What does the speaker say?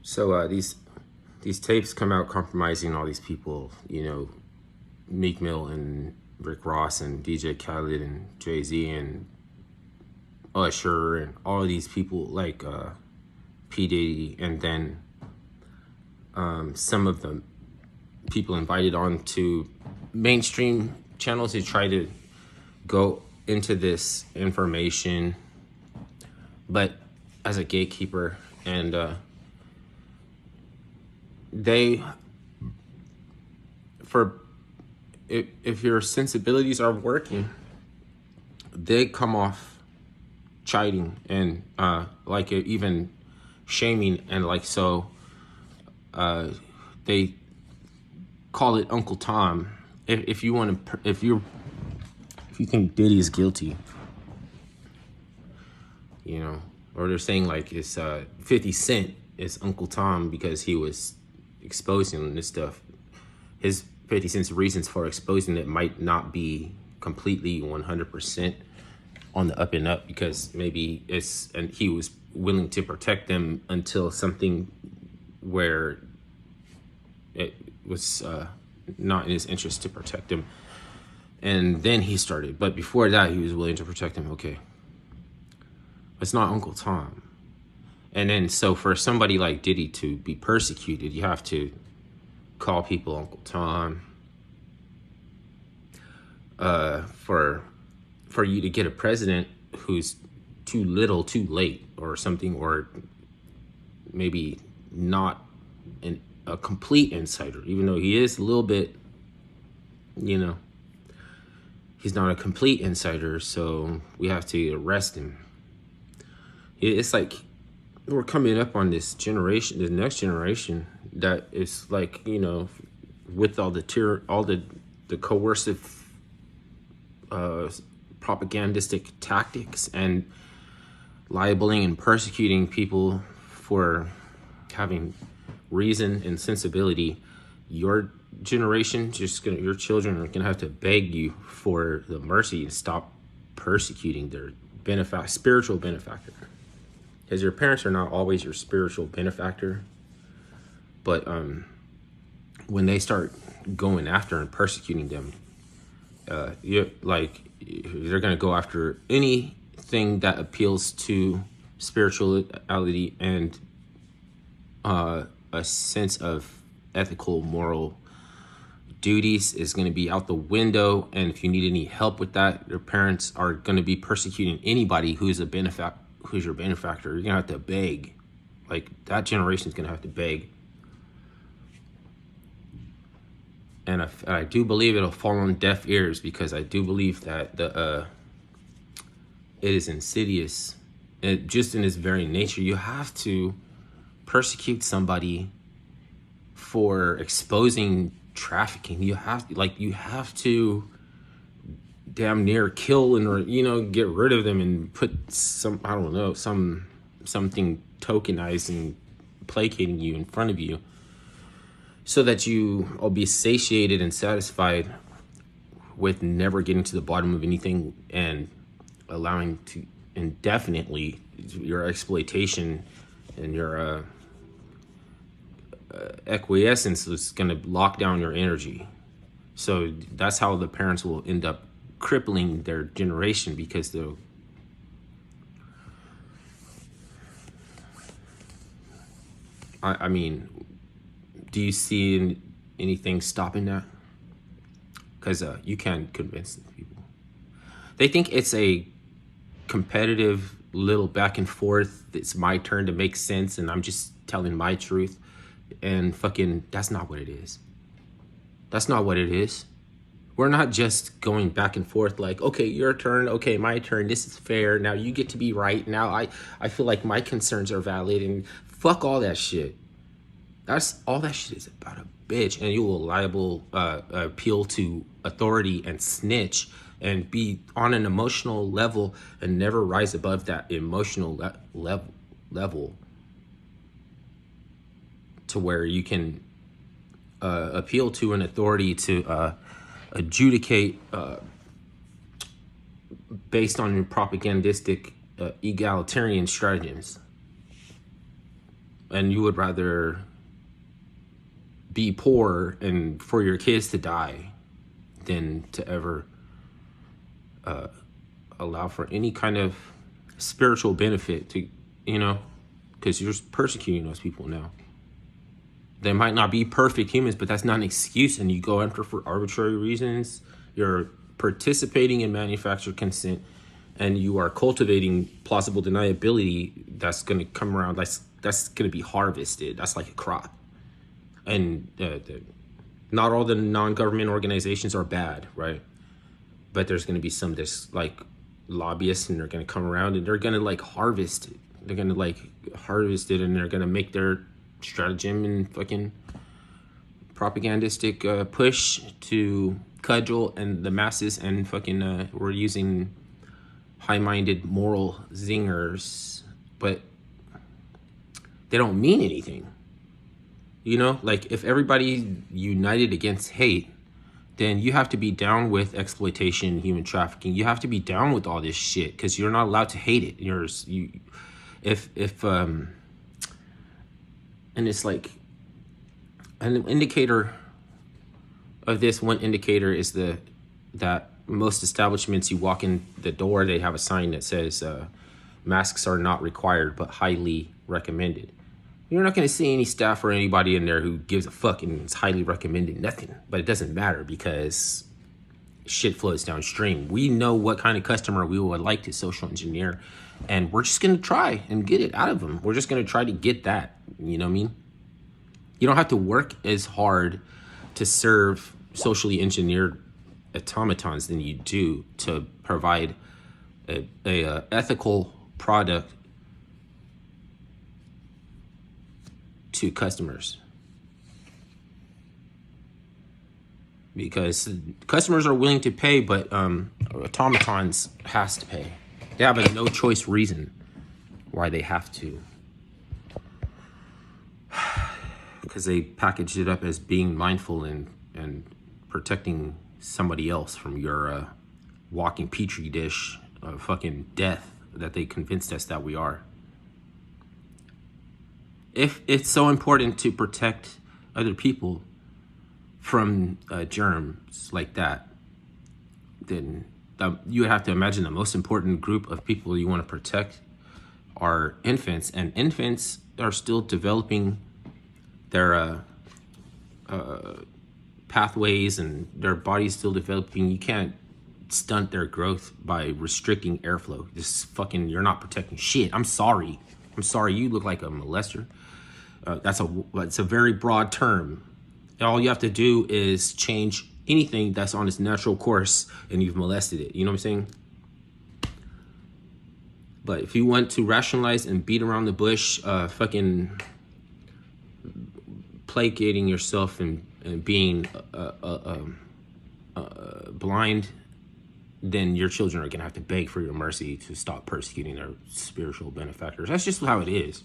So these tapes come out compromising all these people, Meek Mill and Rick Ross and DJ Khaled and Jay-Z and Usher and all of these people like P. Diddy, and then some of the people invited on to mainstream channels to try to go into this information, but as a gatekeeper, and they, for if your sensibilities are working, they come off chiding and like even shaming, and like so they call it Uncle Tom. If you want to, if you think Diddy is guilty, or they're saying like it's 50 Cent is Uncle Tom because he was exposing this stuff. His 50 Cent's reasons for exposing it might not be completely 100% on the up and up, because maybe and he was willing to protect them until something where it was not in his interest to protect him, and then he started. But before that, he was willing to protect him. Okay, it's not Uncle Tom. And then so for somebody like Diddy to be persecuted, you have to call people Uncle Tom. For you to get a president who's too little, too late, or something, or maybe not a complete insider, even though he is a little bit, he's not a complete insider, so we have to arrest him. It's like we're coming up on this generation, the next generation, that is like, with all the coercive propagandistic tactics and libeling and persecuting people for having reason and sensibility. Your generation, your children are gonna have to beg you for the mercy and stop persecuting their spiritual benefactor. Because your parents are not always your spiritual benefactor, but when they start going after and persecuting them, they're gonna go after anything that appeals to spirituality and a sense of ethical, moral duties is going to be out the window. And if you need any help with that, your parents are going to be persecuting anybody who's your benefactor. You're going to have to beg. Like, that generation is going to have to beg. And I do believe it'll fall on deaf ears, because I do believe that it is insidious. Just in its very nature, you have to persecute somebody for exposing trafficking. You have to damn near kill and get rid of them and put something tokenized and placating you in front of you, so that you will be satiated and satisfied with never getting to the bottom of anything, and allowing to indefinitely your exploitation and your acquiescence is going to lock down your energy. So that's how the parents will end up crippling their generation, because they'll I mean, do you see anything stopping that? Because you can't convince people. They think it's a competitive little back and forth. It's my turn to make sense, and I'm just telling my truth. And fucking, that's not what it is. That's not what it is. We're not just going back and forth like, okay, your turn, okay, my turn, this is fair, now you get to be right, now I feel like my concerns are valid, and fuck all that shit. That's all that shit is about a bitch, and you will appeal to authority and snitch and be on an emotional level and never rise above that emotional level to where you can appeal to an authority to adjudicate based on propagandistic egalitarian stratagems. and you would rather be poor and for your kids to die than to ever allow for any kind of spiritual benefit to, because you're persecuting those people now. They might not be perfect humans, but that's not an excuse. And you go after for arbitrary reasons. You're participating in manufactured consent, and you are cultivating plausible deniability that's going to come around. That's going to be harvested. That's like a crop. And not all the non-government organizations are bad, right? But there's going to be some that's like lobbyists, and they're going to come around and they're going to like harvest it. They're going to like harvest it, and they're going to make their stratagem and fucking propagandistic push to cudgel and the masses, and fucking we're using high-minded moral zingers, but they don't mean anything. Like if everybody united against hate, then you have to be down with exploitation, human trafficking. You have to be down with all this shit, because you're not allowed to hate it. And it's like an indicator of this. One indicator is that most establishments, you walk in the door, they have a sign that says masks are not required but highly recommended. You're not going to see any staff or anybody in there who gives a fuck and it's highly recommended nothing. But it doesn't matter, because shit flows downstream. We know what kind of customer we would like to social engineer, and we're just going to try and get it out of them. We're just going to try to get that. You know what I mean? You don't have to work as hard to serve socially engineered automatons than you do to provide a ethical product to customers, because customers are willing to pay, but automatons has to pay. They have a no choice reason why they have to, because they packaged it up as being mindful and protecting somebody else from your walking petri dish of fucking death that they convinced us that we are. If it's so important to protect other people from germs like that, then you would have to imagine the most important group of people you want to protect are infants. And infants are still developing their pathways, and their body's still developing. You can't stunt their growth by restricting airflow. You're not protecting shit. I'm sorry. You look like a molester. That's a very broad term. All you have to do is change anything that's on its natural course, and you've molested it. You know what I'm saying? But if you want to rationalize and beat around the bush, fucking placating yourself and being blind, then your children are gonna have to beg for your mercy to stop persecuting their spiritual benefactors. That's just how it is.